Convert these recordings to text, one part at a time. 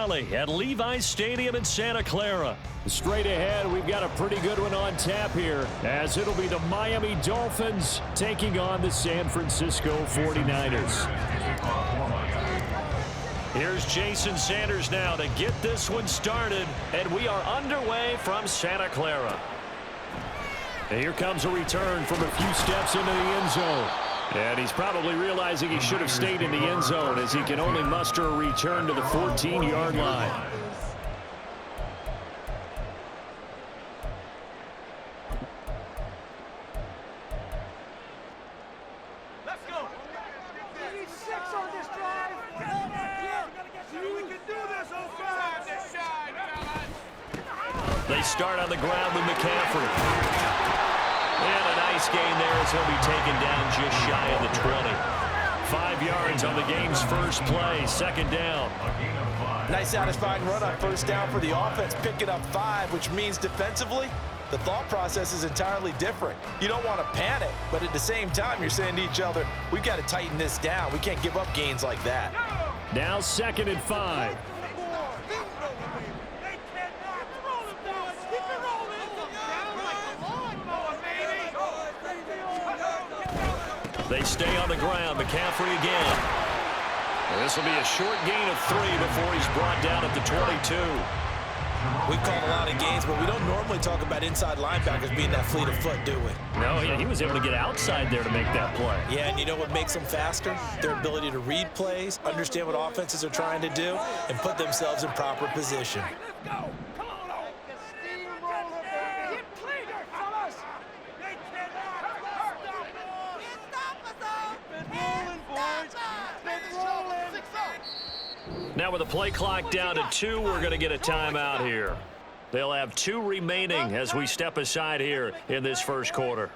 finale at Levi's Stadium in Santa Clara. Straight ahead, we've got a pretty good one on tap here, as it'll be the Miami Dolphins taking on the San Francisco 49ers. Here's Jason Sanders now to get this one started, and we are underway from Santa Clara. And here comes a return from a few steps into the end zone. And he's probably realizing he should have stayed in the end zone, as he can only muster a return to the 14-yard line. Let's go. We need 6 on this drive. We can do this, They start on the ground with McCaffrey. And a nice gain there as he'll be taken down just shy of the 20. 5 yards on the game's first play, second down. Nice satisfying run on first down for the offense, picking up 5, which means defensively, the thought process is entirely different. You don't want to panic, but at the same time, you're saying to each other, we've got to tighten this down. We can't give up gains like that. Now 2nd and 5. They stay on the ground. McCaffrey again. This will be a short gain of 3 before he's brought down at the 22. We've called a lot of games, but we don't normally talk about inside linebackers being that fleet of foot, do we? No, he was able to get outside there to make that play. Yeah, and you know what makes them faster? Their ability to read plays, understand what offenses are trying to do, and put themselves in proper position. Let's go. Now with the play clock down to 2, we're going to get a timeout here. They'll have 2 remaining as we step aside here in this first quarter.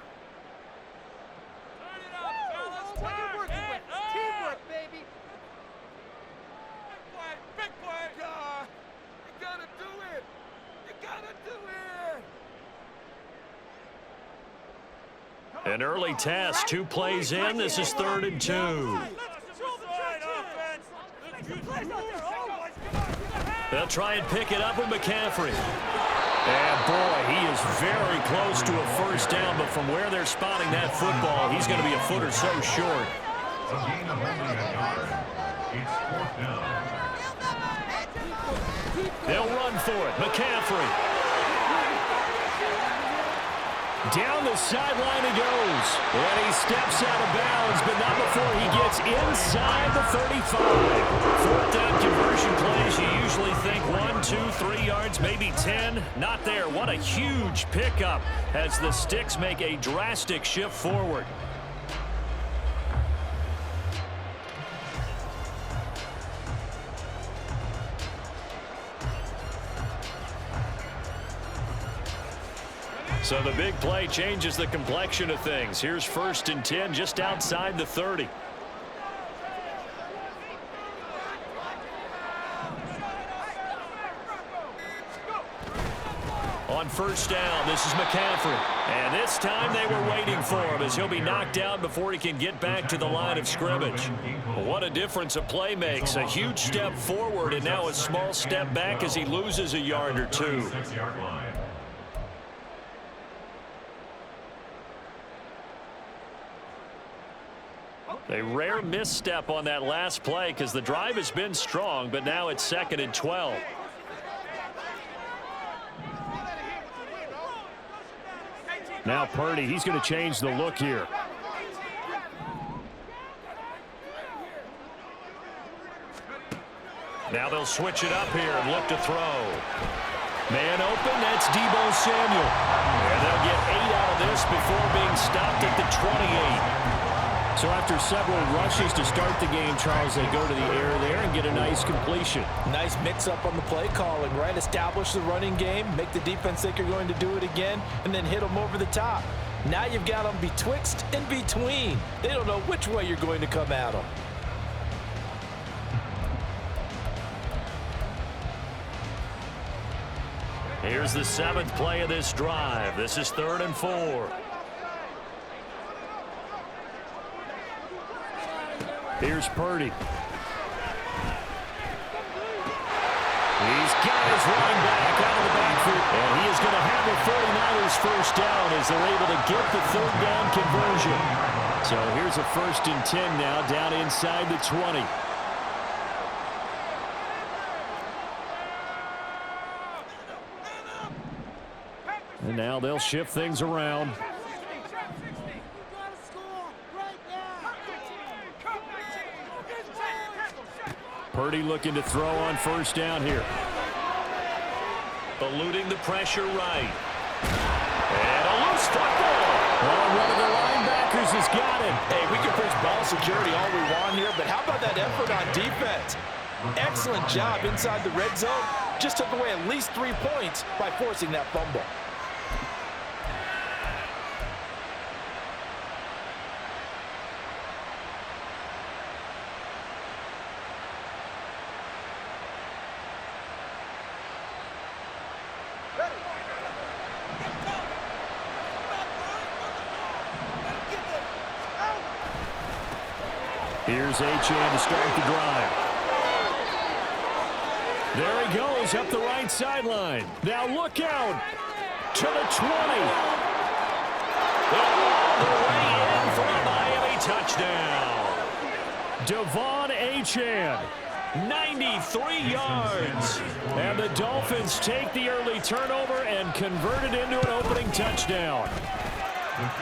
An early test, 2 plays in. This is 3rd and 2. They'll try and pick it up with McCaffrey. And boy, he is very close to a first down, but from where they're spotting that football, he's going to be a foot or so short. They'll run for it. McCaffrey. Down the sideline he goes. And he steps out of bounds, but not before he gets inside the 35. 4th down conversion plays, you usually think 1, 2, 3 yards, maybe 10. Not there. What a huge pickup as the Sticks make a drastic shift forward. So the big play changes the complexion of things. Here's 1st and 10 just outside the 30. On first down, this is McCaffrey. And this time they were waiting for him as he'll be knocked down before he can get back to the line of scrimmage. What a difference a play makes. A huge step forward and now a small step back as he loses a yard or 2. A rare misstep on that last play because the drive has been strong, but now it's 2nd and 12. Now Purdy, he's going to change the look here. Now they'll switch it up here and look to throw. Man open, that's Deebo Samuel. And they'll get 8 out of this before being stopped at the 28. So after several rushes to start the game, Charles, they go to the air there and get a nice completion. Nice mix-up on the play calling, right? Establish the running game, make the defense think you're going to do it again, and then hit them over the top. Now you've got them betwixt and between. They don't know which way you're going to come at them. Here's the 7th play of this drive. This is 3rd and 4. Here's Purdy. guy is running back out of the backfield. And he is going to have the 49ers first down as they're able to get the third down conversion. So here's a 1st and 10 now down inside the 20. And now they'll shift things around. Purdy looking to throw on 1st down here. Eluding the pressure right. And a loose football. Oh, one of the linebackers has got it. Hey, we can preach ball security all we want here, but how about that effort on defense? Excellent job inside the red zone. Just took away at least 3 points by forcing that fumble. Here's Achane to start the drive. There he goes up the right sideline. Now look out to the 20. All the way in for a Miami touchdown. Devon Achane, 93 yards. And the Dolphins take the early turnover and convert it into an opening touchdown.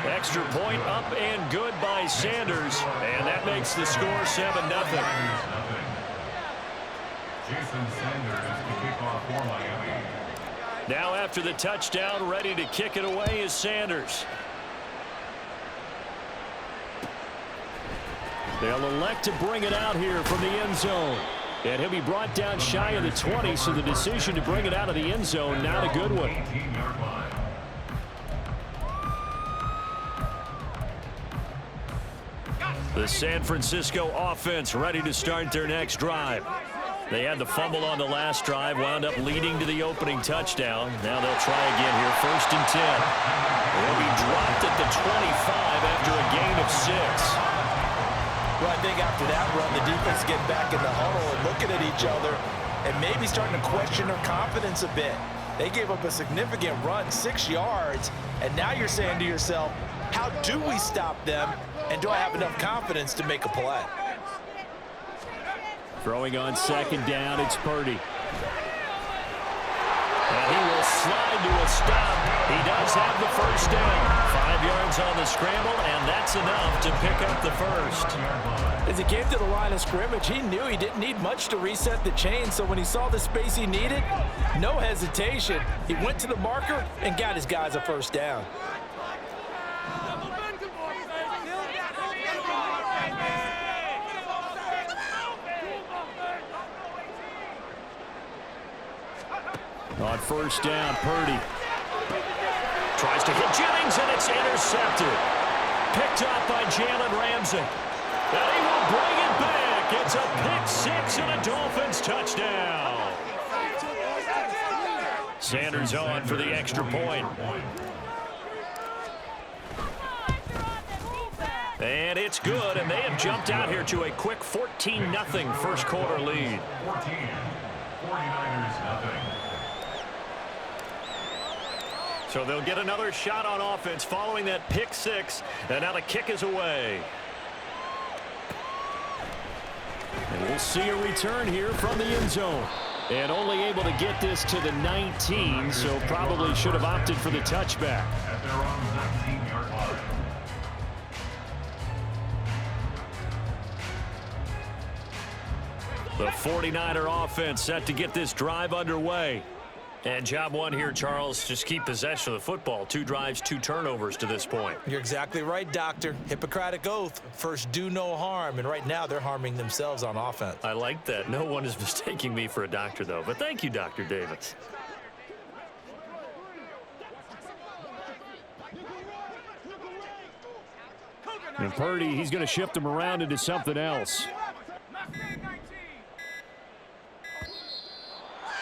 Extra point up and good by Sanders, and that makes the score 7-0. Now after the touchdown, ready to kick it away is Sanders. They'll elect to bring it out here from the end zone. And he'll be brought down shy of the 20, so the decision to bring it out of the end zone, not a good one. The San Francisco offense ready to start their next drive. They had the fumble on the last drive, wound up leading to the opening touchdown. Now they'll try again here, 1st and 10. They'll be dropped at the 25 after a gain of 6. Well, I think after that run, the defense get back in the huddle and looking at each other and maybe starting to question their confidence a bit. They gave up a significant run, 6 yards, and now you're saying to yourself, how do we stop them, and do I have enough confidence to make a play? Throwing on 2nd down, it's Purdy. And he will slide to a stop. He does have the 1st down. 5 yards on the scramble, and that's enough to pick up the 1st. As he came to the line of scrimmage, he knew he didn't need much to reset the chain, so when he saw the space he needed, no hesitation. He went to the marker and got his guys a 1st down. On 1st down, Purdy. Tries to hit Jennings, and it's intercepted. Picked up by Jalen Ramsey. And he will bring it back. It's a pick 6 and a Dolphins touchdown. Sanders on for the extra point. And it's good, and they have jumped out here to a quick 14-0 first quarter lead. 49ers nothing. So they'll get another shot on offense following that pick 6, and now the kick is away. And we'll see a return here from the end zone. And only able to get this to the 19, so probably should have opted for the touchback. At their own 19-yard line. The 49er offense set to get this drive underway. And job one here, Charles, just keep possession of the football. 2 drives, 2 turnovers to this point. You're exactly right, Doctor. Hippocratic oath. First, do no harm. And right now, they're harming themselves on offense. I like that. No one is mistaking me for a doctor, though. But thank you, Dr. Davis. And Purdy, he's going to shift him around into something else.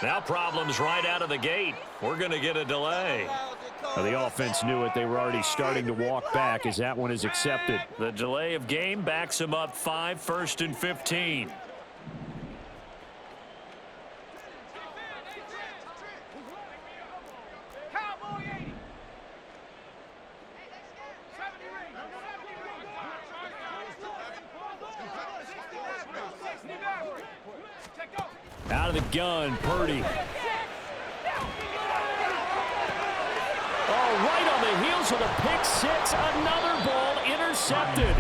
Now problems right out of the gate. We're going to get a delay. Well, the offense knew it. They were already starting to walk back as that one is accepted. The delay of game backs them up 5, 1st and 15. the gun. Purdy. Oh, right on the heels of the pick six. Another ball intercepted.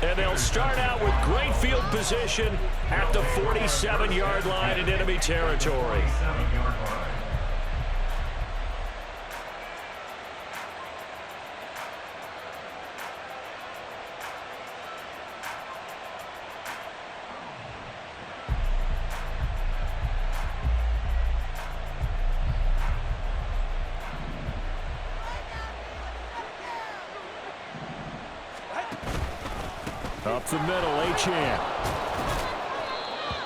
And they'll start out with great field position at the 47-yard line in enemy territory. 47-yard line. Up the middle, H.N.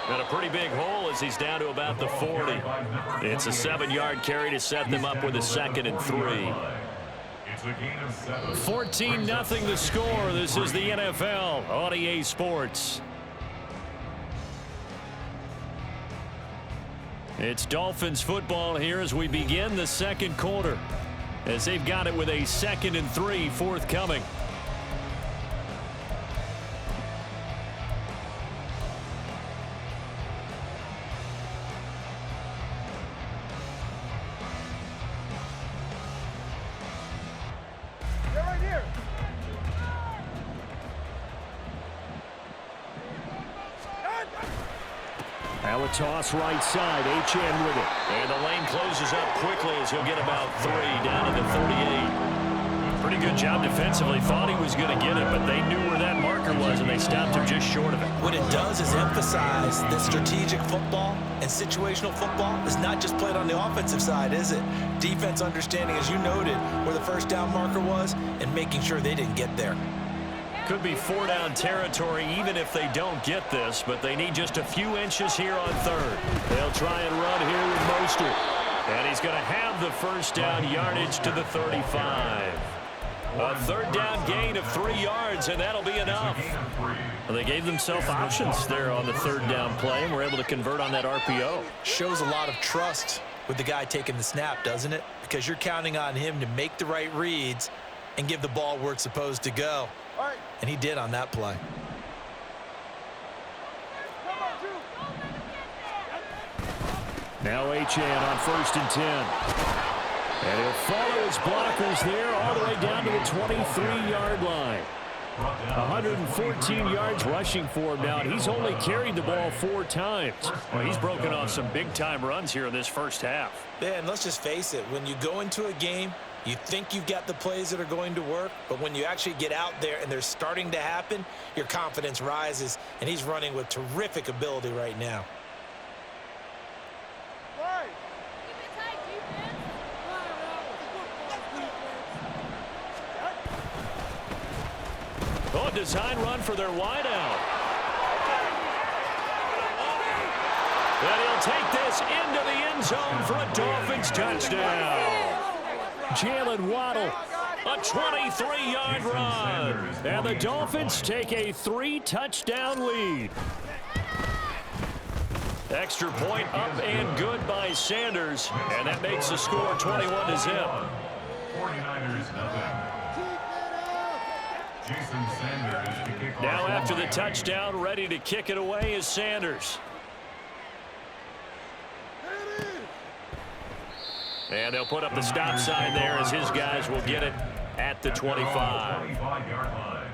And a pretty big hole as he's down to about the 40. It's a 7-yard carry to set them up with a 2nd and 3. It's a gain of 7. 14-0 the score. This is the NFL on EA Sports. It's Dolphins football here as we begin the second quarter, as they've got it with a 2nd and 3 forthcoming. Now a toss right side, H.N. with it. And the lane closes up quickly as he'll get about 3 down to the 38. Pretty good job defensively. Thought he was going to get it, but they knew where that marker was, and they stopped him just short of it. What it does is emphasize that strategic football and situational football is not just played on the offensive side, is it? Defense understanding, as you noted, where the first down marker was and making sure they didn't get there. Could be 4-down territory even if they don't get this, but they need just a few inches here on 3rd. They'll try and run here with Mostert. And he's going to have the first down yardage to the 35. A 3rd down gain of 3 yards, and that'll be enough. Well, they gave themselves options there on the 3rd down play, and were able to convert on that RPO. Shows a lot of trust with the guy taking the snap, doesn't it? Because you're counting on him to make the right reads and give the ball where it's supposed to go. And he did on that play. Now H.N. on 1st and 10. And he'll follow his blockers there all the way down to the 23-yard line. 114 yards rushing for him now, and he's only carried the ball 4 times. Well, he's broken off some big-time runs here in this first half. Yeah, and let's just face it, when you go into a game, you think you've got the plays that are going to work, but when you actually get out there and they're starting to happen, your confidence rises, and he's running with terrific ability right now. Oh, design run for their wideout. And he'll take this into the end zone for a Dolphins touchdown. Jalen Waddle, A 23-yard run. and the Dolphins take a 3-touchdown lead. Extra point up and good by Sanders, and that makes the score 21-0. 49ers nothing. Jason Sanders to kick off. Now after the touchdown, ready to kick it away is Sanders. And they'll put up the stop sign there as his guys will get it at the 25. 25-yard line.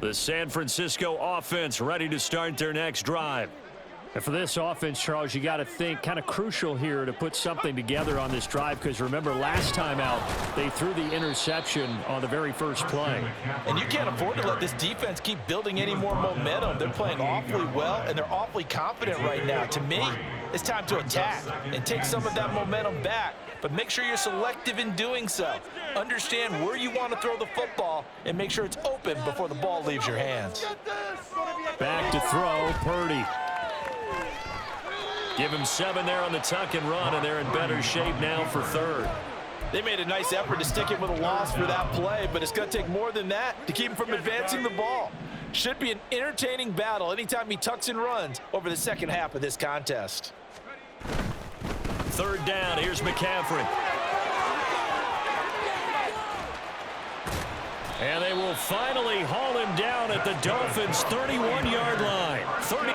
The San Francisco offense ready to start their next drive. And for this offense, Charles, you got to think kind of crucial here to put something together on this drive, because remember last time out they threw the interception on the very first play. And you can't afford to let this defense keep building any more momentum. They're playing awfully well, and they're awfully confident right now. To me, it's time to attack and take some of that momentum back, but make sure you're selective in doing so. Understand where you want to throw the football and make sure it's open before the ball leaves your hands. Back to throw, Purdy. Give him 7 there on the tuck and run, and they're in better shape now for third. They made a nice effort to stick it with a loss for that play, but it's going to take more than that to keep him from advancing the ball. Should be an entertaining battle anytime he tucks and runs over the second half of this contest. Third down, here's McCaffrey. And they will finally haul him down at the Dolphins' 31-yard line. 30.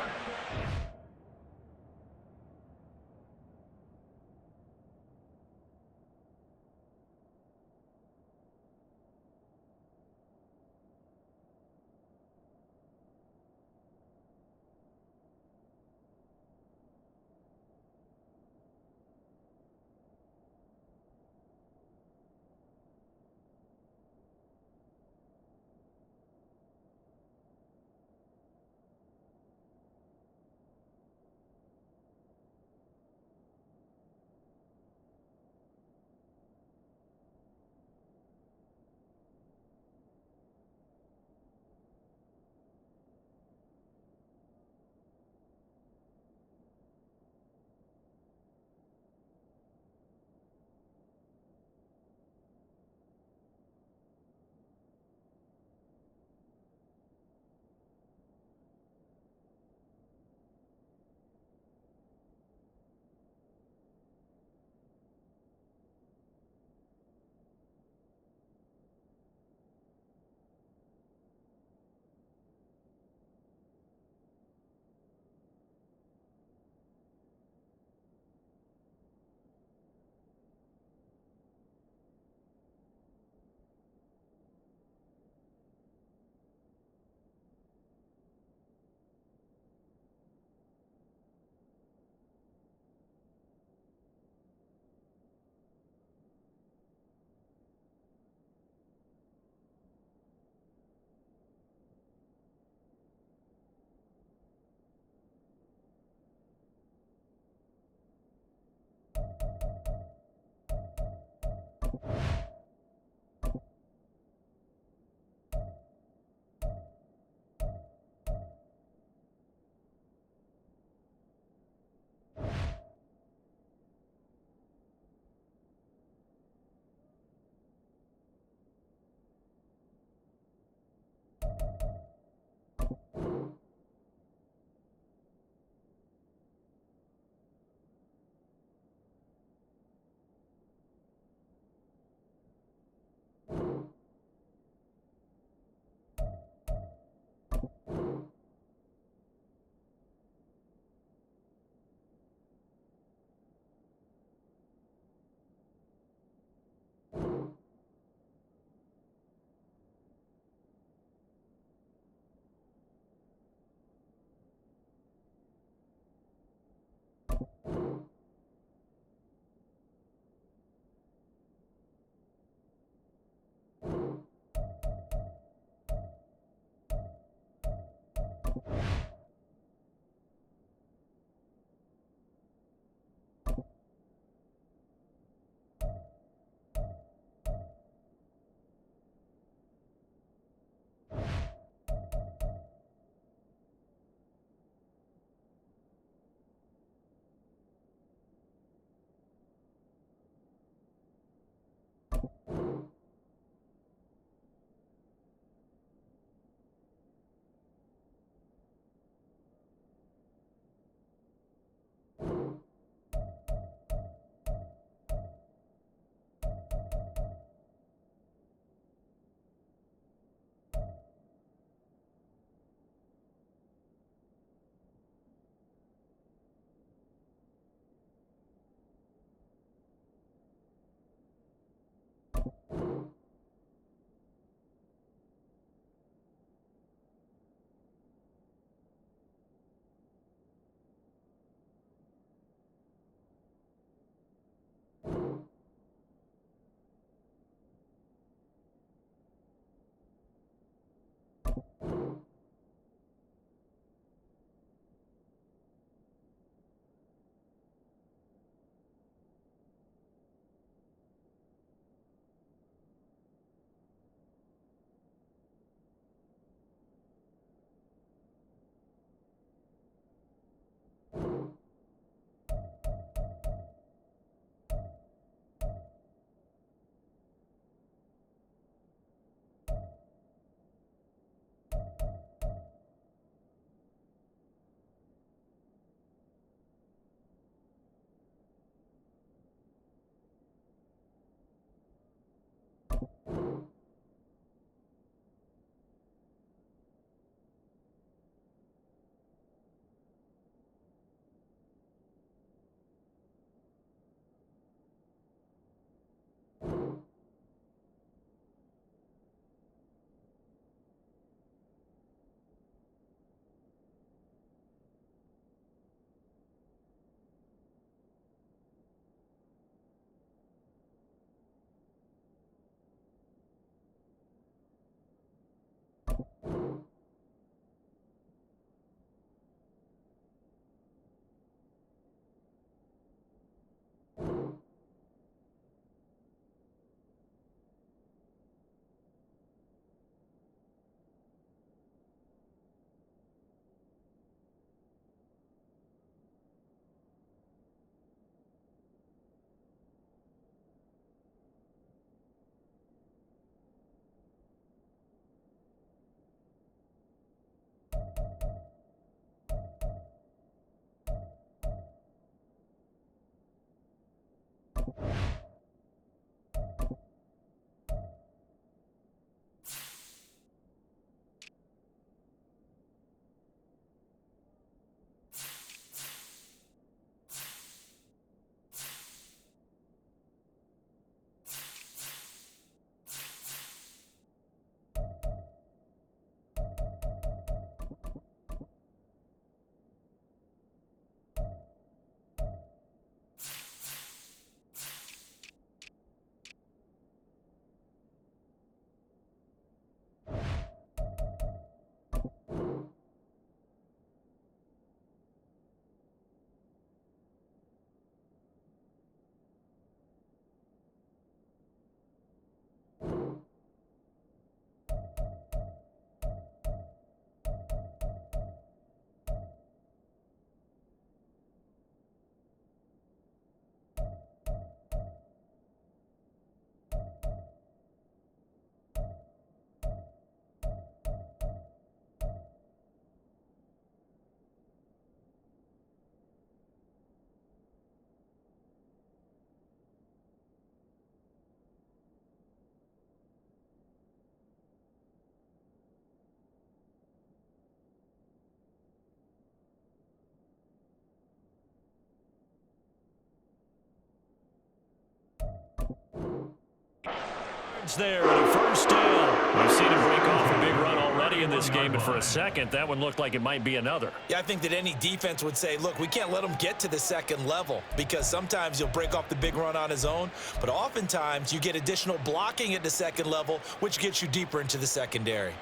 yards there and a first down. We've seen him break off a big run already in this game, and for a second, that one looked like it might be another. Yeah, I think that any defense would say, look, we can't let him get to the second level because sometimes he'll break off the big run on his own, but oftentimes you get additional blocking at the second level, which gets you deeper into the secondary.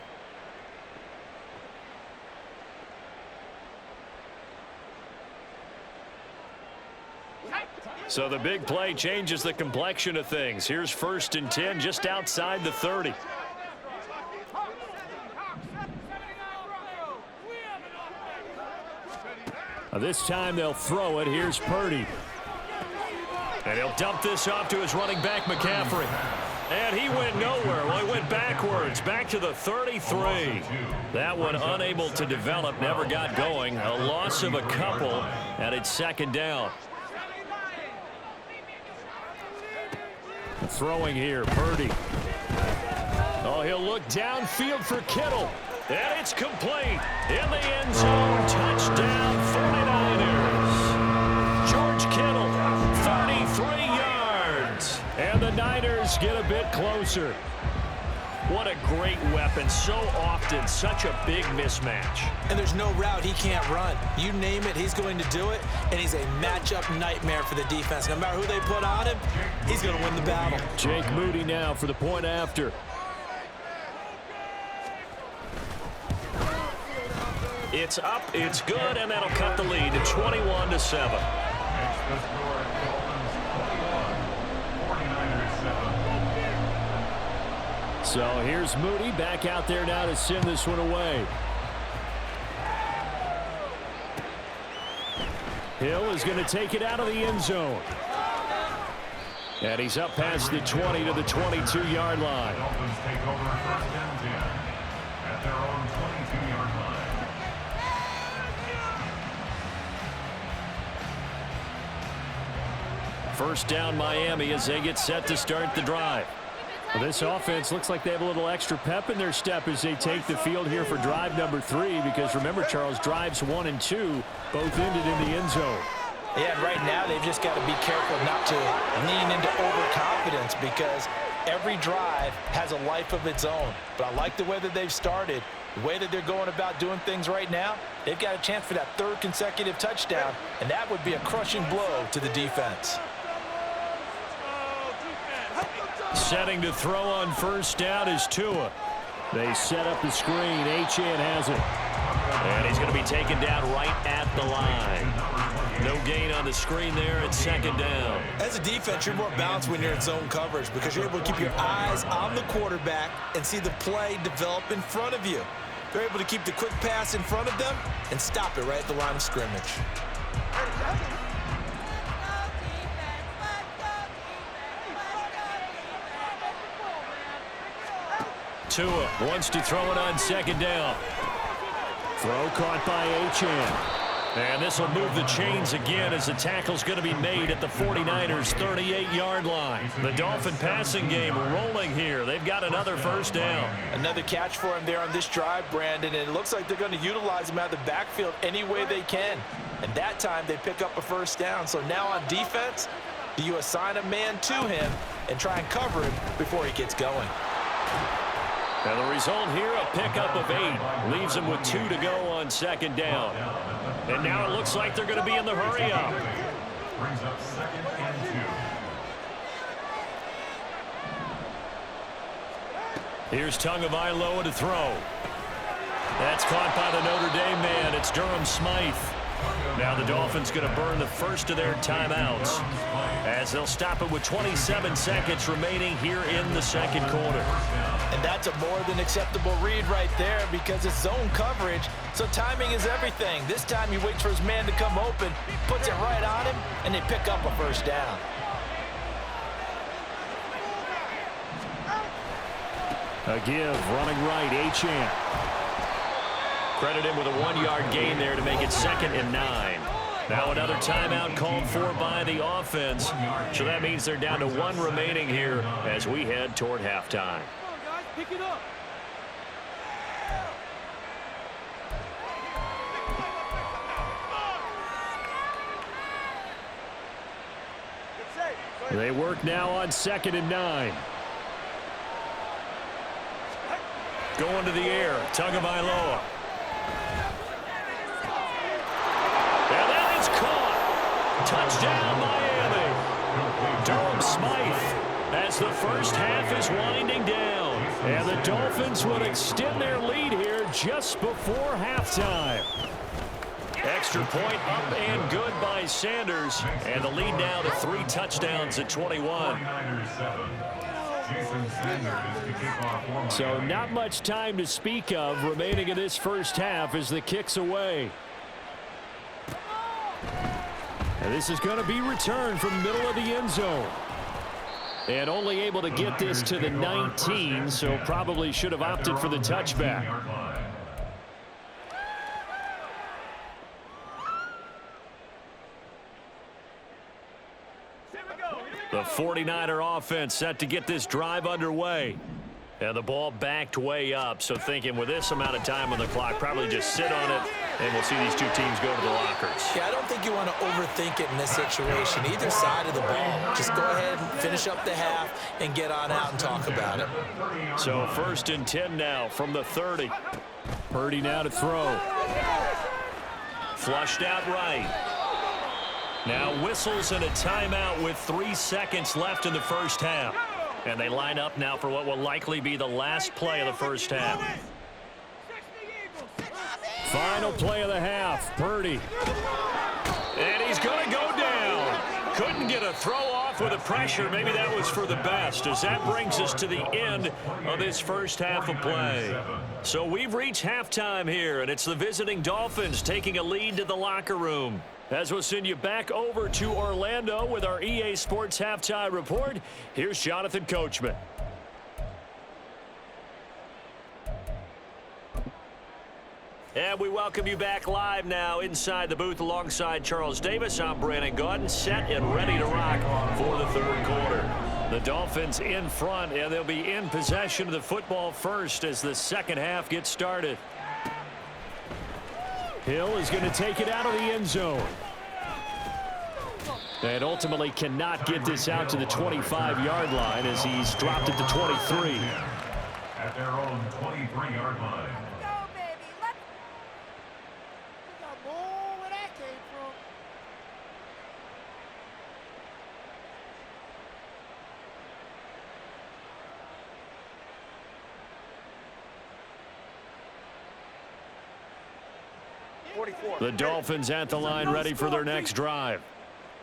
So the big play changes the complexion of things. Here's 1st and 10 just outside the 30. This time they'll throw it. Here's Purdy. And he'll dump this off to his running back, McCaffrey. And he went nowhere. Well, he went backwards, back to the 33. That one unable to develop, never got going. A loss of a couple, and it's 2nd down. Throwing here, Purdy. Oh, he'll look downfield for Kittle. And it's complete. In the end zone, touchdown 49ers. George Kittle, 33 yards. And the Niners get a bit closer. What a great weapon. So often, such a big mismatch. And there's no route he can't run. You name it, he's going to do it, and he's a matchup nightmare for the defense. No matter who they put on him, he's going to win the battle. Jake Moody now for the point after. It's up, it's good, and that'll cut the lead to 21-7. Makes the score Dolphins 21, 49ers 7. So here's Moody back out there now to send this one away. Hill is going to take it out of the end zone. And he's up past the 20 to the 22-yard line. Dolphins take over 1st and 10 at their own 22-yard line. First down Miami as they get set to start the drive. Well, this offense looks like they have a little extra pep in their step as they take the field here for drive number 3, because remember, Charles, drives 1 and 2 both ended in the end zone. Yeah, and right now they've just got to be careful not to lean into overconfidence because every drive has a life of its own. But I like the way that they've started, the way that they're going about doing things right now. They've got a chance for that 3rd consecutive touchdown, and that would be a crushing blow to the defense. Setting to throw on first down is Tua. They set up the screen. Achane has it. And he's going to be taken down right at the line. No gain on the screen there at 2nd down. As a defense, you're more balanced when you're in zone coverage because you're able to keep your eyes on the quarterback and see the play develop in front of you. They're able to keep the quick pass in front of them and stop it right at the line of scrimmage. Tua wants to throw it on 2nd down. Throw caught by Achane. And this will move the chains again as the tackle's going to be made at the 49ers' 38-yard line. The Dolphin passing game rolling here. They've got another first down. Another catch for him there on this drive, Brandon, and it looks like they're going to utilize him out of the backfield any way they can. And that time they pick up a first down. So now on defense, do you assign a man to him and try and cover him before he gets going? And the result here, a pickup of 8. Leaves them with 2 to go on 2nd down. And now it looks like they're going to be in the hurry-up. Brings up 2nd and 2. Here's Tagovailoa to throw. That's caught by the Notre Dame man. It's Durham Smythe. Now the Dolphins going to burn the first of their timeouts as they'll stop it with 27 seconds remaining here in the 2nd quarter. And that's a more than acceptable read right there because it's zone coverage, so timing is everything. This time he waits for his man to come open, puts it right on him, and they pick up a first down. A give, running right, Achane. Credit him with a 1-yard gain there to make it 2nd and 9. Now another timeout called for by the offense. So that means they're down to 1 remaining here as we head toward halftime. Pick it up. They work now on 2nd and 9. going to the air. Tagovailoa. And that is caught. Touchdown, Miami. Durham Smythe as the first half is winding down. And the Dolphins would extend their lead here just before halftime. Extra point up and good by Sanders. And the lead now to 3 touchdowns at 21. So not much time to speak of remaining in this first half as the kick's away. And this is going to be returned from the middle of the end zone. And only able to get this to the 19, so probably should have opted for the touchback. The 49er offense set to get this drive underway. And the ball backed way up, so thinking with this amount of time on the clock, probably just sit on it, and we'll see these two teams go to the lockers. Yeah, I don't think you want to overthink it in this situation. Either side of the ball. Just go ahead and finish up the half and get on out and talk about it. So 1st and 10 now from the 30. Purdy now to throw. Flushed out right. Now whistles and a timeout with 3 seconds left in the first half. And they line up now for what will likely be the last play of the first half. Final play of the half. Purdy. And he's going to go down. Couldn't get a throw off with the pressure. Maybe that was for the best, as that brings us to the end of this first half of play. So we've reached halftime here, and it's the visiting Dolphins taking a lead to the locker room. As we'll send you back over to Orlando with our EA Sports Halftime Report, here's Jonathan Coachman. And we welcome you back live now inside the booth alongside Charles Davis. I'm Brandon Gaudin, set and ready to rock for the third quarter. The Dolphins in front, and they'll be in possession of the football first as the second half gets started. Hill is going to take it out of the end zone. And ultimately cannot get this out to the 25-yard line as he's dropped it to 23. At their own 23-yard line. Go, baby. Let's... We got more where that came from. The Dolphins at the line ready for their next drive.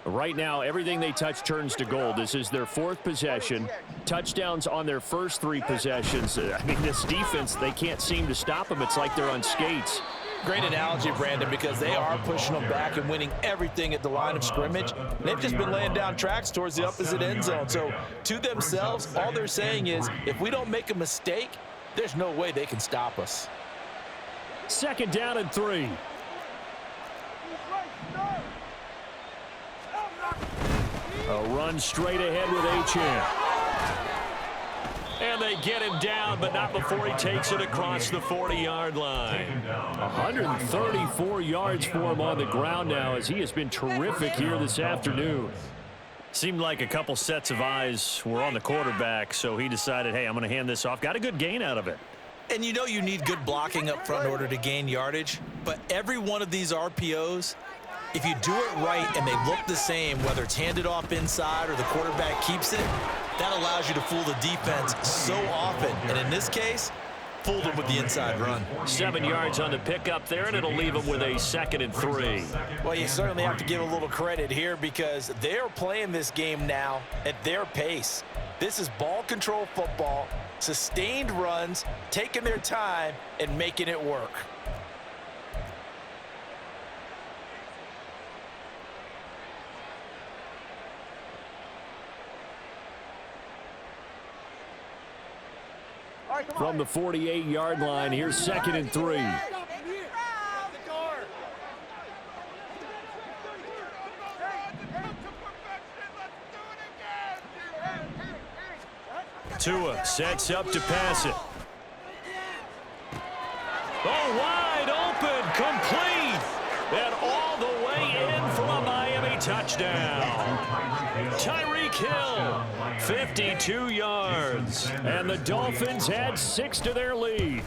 Right now, everything they touch turns to gold. This is their 4th possession. Touchdowns on their first 3 possessions. I mean, this defense, they can't seem to stop them. It's like they're on skates. Great analogy, Brandon, because they are pushing them back and winning everything at the line of scrimmage. They've just been laying down tracks towards the opposite end zone. So to themselves, all they're saying is, if we don't make a mistake, there's no way they can stop us. 2nd down and 3. A run straight ahead with Achane. And they get him down, but not before he takes it across the 40-yard line. 134 yards for him on the ground now, as he has been terrific here this afternoon. Seemed like a couple sets of eyes were on the quarterback, so he decided, hey, I'm going to hand this off. Got a good gain out of it. And you know you need good blocking up front in order to gain yardage, but every one of these RPOs, if you do it right and they look the same, whether it's handed off inside or the quarterback keeps it, that allows you to fool the defense so often. And in this case, fooled them with the inside run. 7 yards on the pickup there, and it'll leave them with a 2nd and 3. Well, you certainly have to give a little credit here because they're playing this game now at their pace. This is ball control football, sustained runs, taking their time and making it work. From the 48-yard line, here's 2nd and 3. 2 sets up to pass it. Oh, wide open, complete. And all the way in from a Miami touchdown. Tyreek Hill, 52 yards. And the Dolphins add 6 to their lead.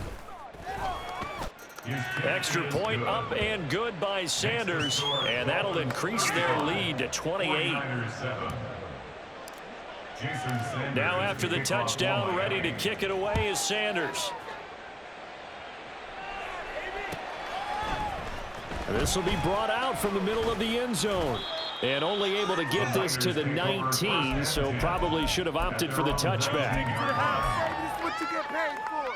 Extra point up and good by Sanders, and that'll increase their lead to 28. Now after the touchdown, ready to kick it away is Sanders. This will be brought out from the middle of the end zone. And only able to get this to the 19, so probably should have opted for the touchback. This is what you get paid for.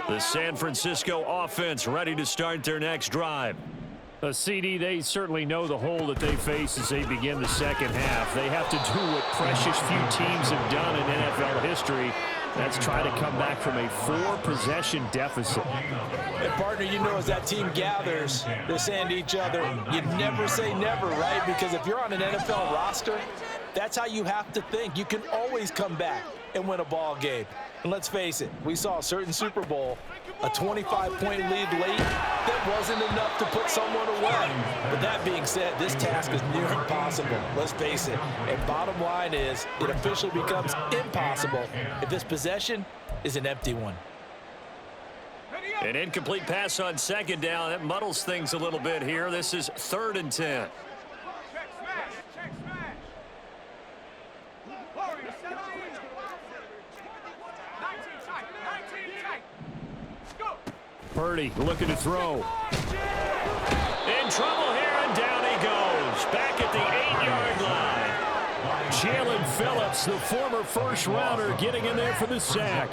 The San Francisco offense ready to start their next drive. A CD, they certainly know the hole that they face as they begin the second half. They have to do what precious few teams have done in NFL history. That's try to come back from a 4-possession deficit. And partner, you know, as that team gathers, they're saying to each other, you never say never, right? Because if you're on an NFL roster, that's how you have to think. You can always come back and win a ball game. And let's face it, we saw a certain Super Bowl, a 25-point lead late, that wasn't enough to put someone away. But that being said, this task is near impossible. Let's face it. And bottom line is, it officially becomes impossible if this possession is an empty one. An incomplete pass on second down. That muddles things a little bit here. This is 3rd and 10. Purdy looking to throw. In trouble here, and down he goes. Back at the 8-yard line. Jalen Phillips, the former first-rounder, getting in there for the sack.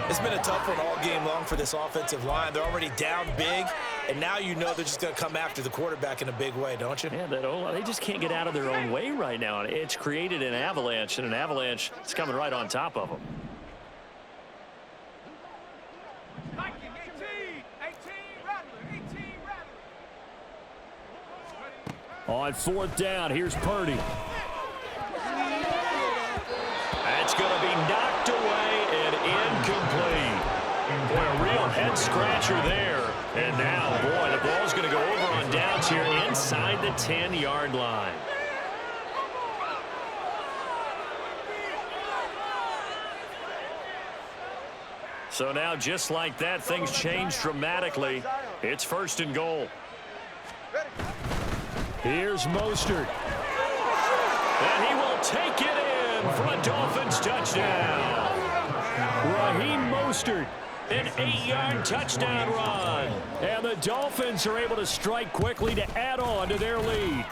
It's been a tough one all game long for this offensive line. They're already down big, and now you know they're just going to come after the quarterback in a big way, don't you? Yeah, they just can't get out of their own way right now. It's created an avalanche, and an avalanche is coming right on top of them. On 4th down, here's Purdy. That's going to be knocked away and incomplete. Boy, a real head-scratcher there. And now, boy, the ball's going to go over on downs here inside the 10-yard line. So now, just like that, things change dramatically. It's 1st and goal. Here's Mostert. And he will take it in for a Dolphins touchdown. Raheem Mostert. An 8-yard touchdown run. And the Dolphins are able to strike quickly to add on to their lead.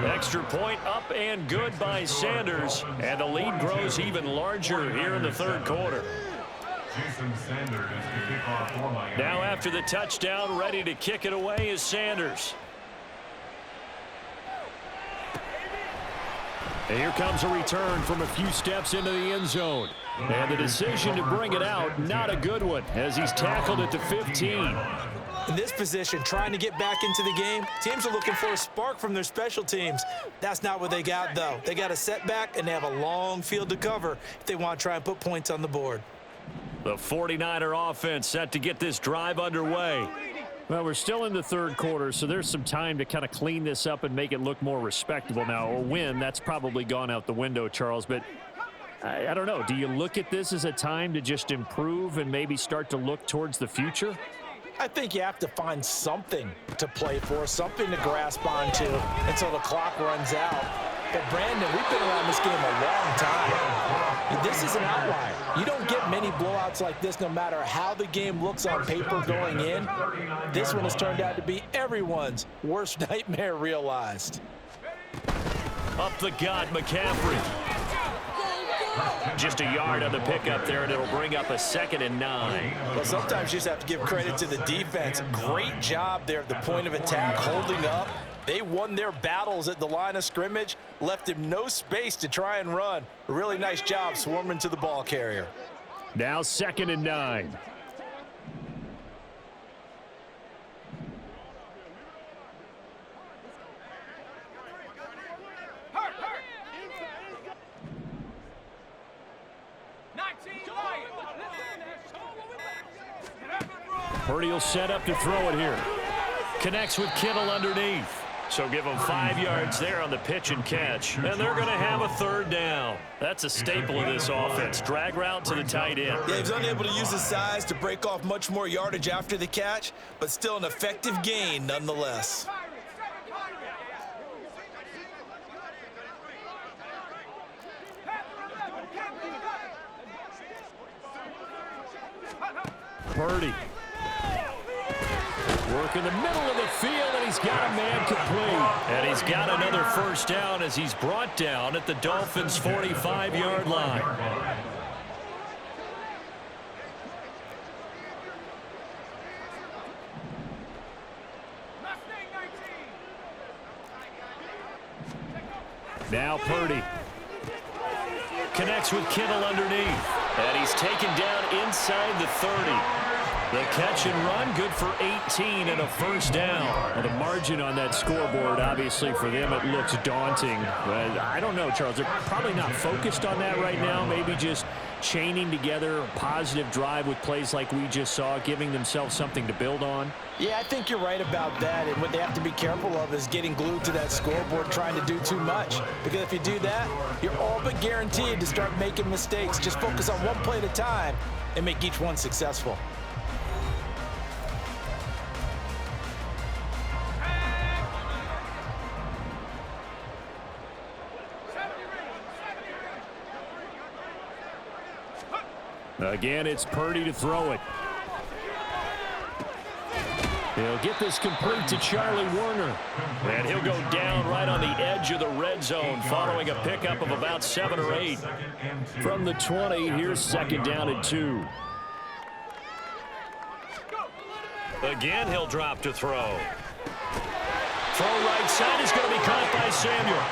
Extra point up and good by Sanders. And the lead grows even larger here in the 3rd quarter. Now after the touchdown, ready to kick it away is Sanders. And here comes a return from a few steps into the end zone. And the decision to bring it out, not a good one, as he's tackled at the 15. In this position, trying to get back into the game, teams are looking for a spark from their special teams. That's not what they got, though. They got a setback, and they have a long field to cover if they want to try and put points on the board. The 49er offense set to get this drive underway. Well, we're still in the 3rd quarter, so there's some time to kind of clean this up and make it look more respectable. Now, a win, that's probably gone out the window, Charles, but I don't know. Do you look at this as a time to just improve and maybe start to look towards the future? I think you have to find something to play for, something to grasp onto until the clock runs out. But, Brandon, we've been around this game a long time. This is an outlier. You don't get many blowouts like this no matter how the game looks on paper going in. This one has turned out to be everyone's worst nightmare realized. Up the gut, McCaffrey. Just a yard on the pickup there, and it'll bring up a 2nd and 9. Well, sometimes you just have to give credit to the defense. Great job there at the point of attack, holding up. They won their battles at the line of scrimmage, left him no space to try and run. A really nice job swarming to the ball carrier. Now 2nd and 9. Purdy will set up to throw it here. Connects with Kittle underneath. So give them 5 yards there on the pitch and catch. And they're going to have a third down. That's a staple of this offense. Drag route to the tight end. Yeah, he's unable to use his size to break off much more yardage after the catch, but still an effective gain nonetheless. Purdy. Work in the middle of the field, and he's got a man complete. And he's got another first down as he's brought down at the Dolphins' 45-yard line. Now Purdy. Connects with Kittle underneath. And he's taken down inside the 30. The catch and run, good for 18 and a first down. Well, the margin on that scoreboard, obviously, for them, it looks daunting. But I don't know, Charles. They're probably not focused on that right now. Maybe just chaining together a positive drive with plays like we just saw, giving themselves something to build on. Yeah, I think you're right about that. And what they have to be careful of is getting glued to that scoreboard, trying to do too much. Because if you do that, you're all but guaranteed to start making mistakes. Just focus on one play at a time and make each one successful. Again, it's Purdy to throw it. He'll get this complete to Charlie Warner. And he'll go down right on the edge of the red zone following a pickup of about 7 or 8. From the 20, here's second down and 2. Again, he'll drop to throw. Throw right side is going to be caught by Samuel.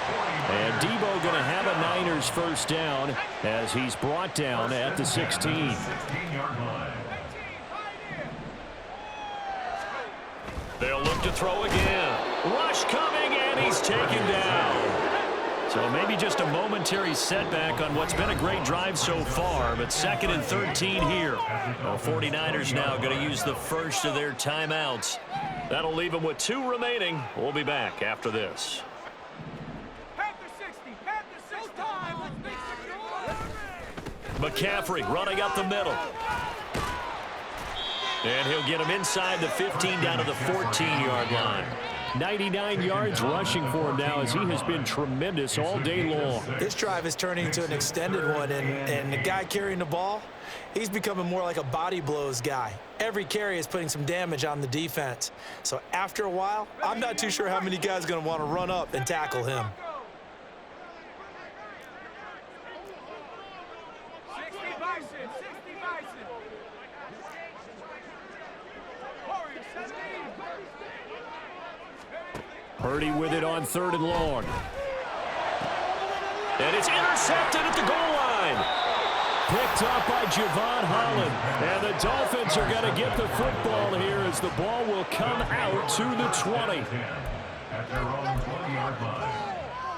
And Debo going to have a Niners first down as he's brought down at the 16. They'll look to throw again. Rush coming, and he's taken down. So maybe just a momentary setback on what's been a great drive so far, but 2nd and 13 here. Well, 49ers now going to use the first of their timeouts. That'll leave them with 2 remaining. We'll be back after this. McCaffrey running up the middle. And he'll get him inside the 15 down to the 14-yard line. 99 yards rushing for him now as he has been tremendous all day long. This drive is turning into an extended one, and the guy carrying the ball, he's becoming more like a body blows guy. Every carry is putting some damage on the defense. So after a while, I'm not too sure how many guys are going to want to run up and tackle him. Purdy with it on 3rd and long. And it's intercepted at the goal line. Picked up by Javon Holland. And the Dolphins are going to get the football here as the ball will come out to the 20. At their own 20-yard line.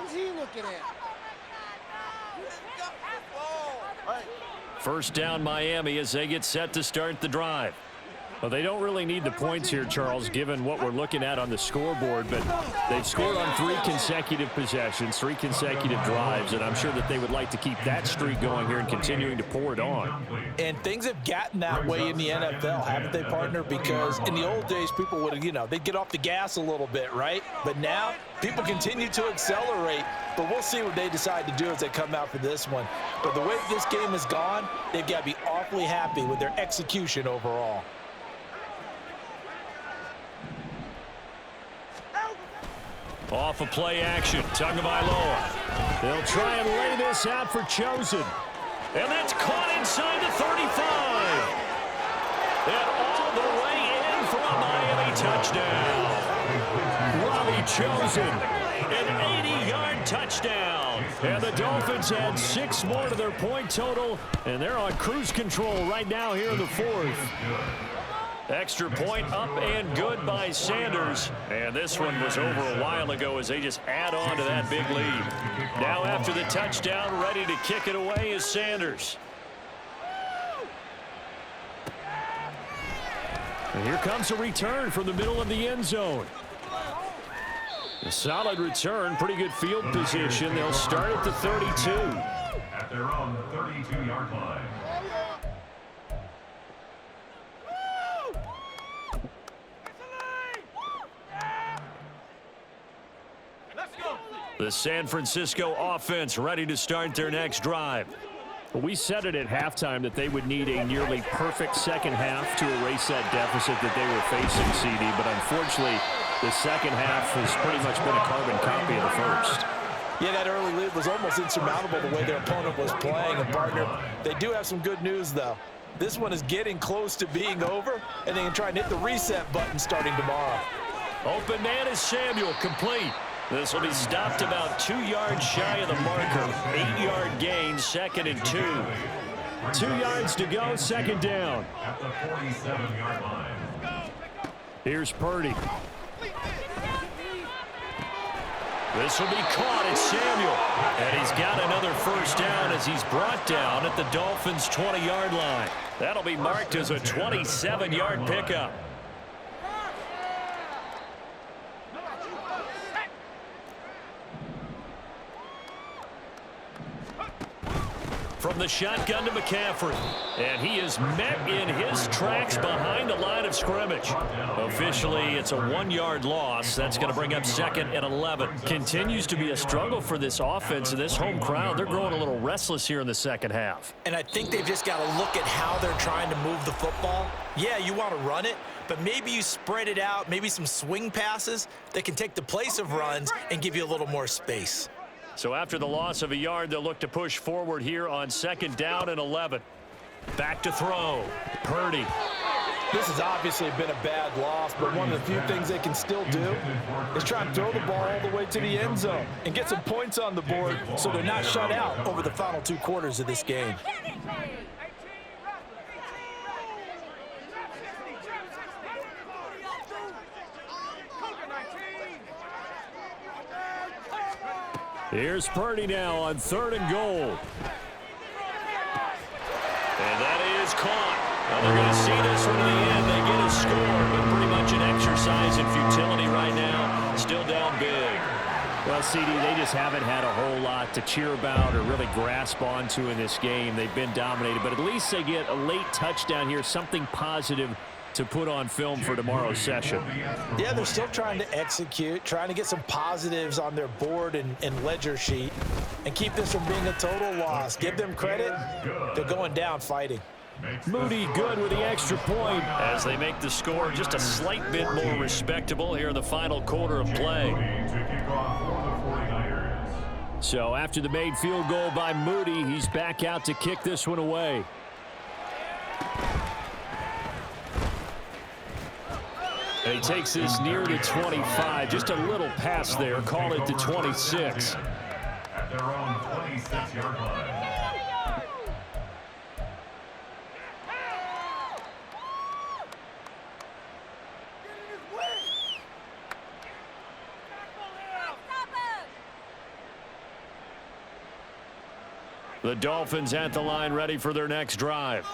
Who's he looking at? First down Miami as they get set to start the drive. Well, they don't really need the points here, Charles, given what we're looking at on the scoreboard, but they've scored on 3 consecutive possessions, 3 consecutive drives, and I'm sure that they would like to keep that streak going here and continuing to pour it on. And things have gotten that way in the NFL, haven't they, partner? Because in the old days, people would, they'd get off the gas a little bit, right? But now, people continue to accelerate, but we'll see what they decide to do as they come out for this one. But the way this game has gone, they've got to be awfully happy with their execution overall. Off of play action, Tagovailoa. They'll try and lay this out for Chosen. And that's caught inside the 35. And all the way in for a Miami touchdown. Robbie Chosen, an 80-yard touchdown. And the Dolphins add 6 more to their point total, and they're on cruise control right now here in the 4th. Extra point up and good by Sanders. And this one was over a while ago as they just add on to that big lead. Now after the touchdown, ready to kick it away is Sanders. And here comes a return from the middle of the end zone. A solid return, pretty good field position. They'll start at the 32. At their own 32-yard line. The San Francisco offense ready to start their next drive. Well, we said it at halftime that they would need a nearly perfect second half to erase that deficit that they were facing, CD. But unfortunately, the second half has pretty much been a carbon copy of the first. Yeah, that early lead was almost insurmountable the way their opponent was playing. And, partner, they do have some good news, though. This one is getting close to being over, and they can try and hit the reset button starting tomorrow. Open man is Samuel, complete. This will be stopped about 2 yards shy of the marker. 8-yard gain, 2nd and 2. 2 yards to go, second down. At the 47-yard line. Here's Purdy. This will be caught at Samuel. And he's got another first down as he's brought down at the Dolphins' 20-yard line. That'll be marked as a 27-yard pickup. From the shotgun to McCaffrey. And he is met in his tracks behind the line of scrimmage. Officially, it's a 1-yard loss. That's going to bring up 2nd and 11. Continues to be a struggle for this offense and this home crowd. They're growing a little restless here in the second half. And I think they've just got to look at how they're trying to move the football. Yeah, you want to run it, but maybe you spread it out, maybe some swing passes that can take the place of runs and give you a little more space. So after the loss of a yard, they'll look to push forward here on 2nd down and 11. Back to throw. Purdy. This has obviously been a bad loss, but one of the few things they can still do is try and throw the ball all the way to the end zone and get some points on the board so they're not shut out over the final 2 quarters of this game. Here's Purdy now on 3rd and goal. And that is caught. Well, they're going to see this one to the end. They get a score, but pretty much an exercise in futility right now. Still down big. Well, CD, they just haven't had a whole lot to cheer about or really grasp onto in this game. They've been dominated, but at least they get a late touchdown here, something positive to put on film for tomorrow's session. Yeah, they're still trying to execute, trying to get some positives on their board and ledger sheet and keep this from being a total loss. Give them credit. They're going down fighting. Moody good with the extra point. As they make the score just a slight bit more respectable here in the final quarter of play. So after the made field goal by Moody, he's back out to kick this one away. And he takes this near to 25. Just a little pass there. Call it to 26. At their own 26-yard line. The Dolphins at the line ready for their next drive.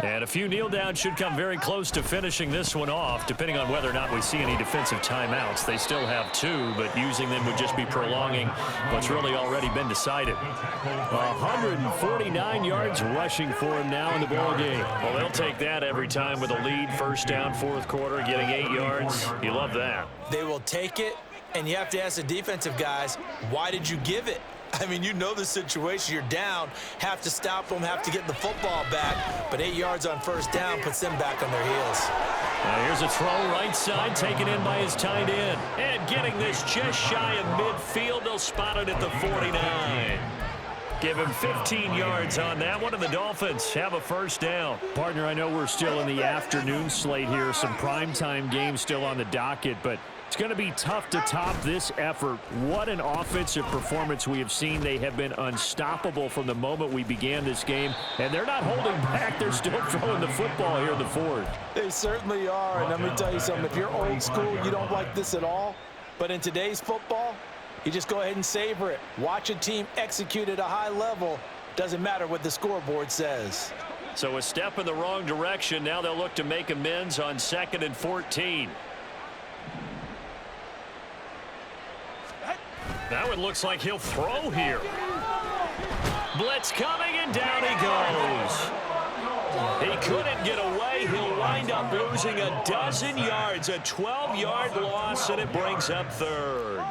And a few kneel downs should come very close to finishing this one off, depending on whether or not we see any defensive timeouts. They still have 2, but using them would just be prolonging what's really already been decided. 149 yards rushing for him now in the ball game. Well, they'll take that every time with a lead, first down, 4th quarter, getting 8 yards. You love that. They will take it, and you have to ask the defensive guys, why did you give it? I mean, you know the situation. You're down, have to stop them, have to get the football back. But 8 yards on first down puts them back on their heels. Here's a throw right side, taken in by his tight end. And getting this just shy of midfield. They'll spot it at the 49. Give him 15 yards on that one, and the Dolphins have a first down. Partner, I know we're still in the afternoon slate here. Some primetime games still on the docket, but it's going to be tough to top this effort. What an offensive performance we have seen. They have been unstoppable from the moment we began this game, and they're not holding back. They're still throwing the football here in the 4th. They certainly are, and let me tell you something. If you're old school, you don't like this at all. But in today's football, you just go ahead and savor it. Watch a team execute at a high level. Doesn't matter what the scoreboard says. So a step in the wrong direction. Now they'll look to make amends on 2nd and 14. Now it looks like he'll throw here. Blitz coming, and down he goes. He couldn't get away. He'll wind up losing a dozen yards, a 12-yard loss, and it brings up 3rd.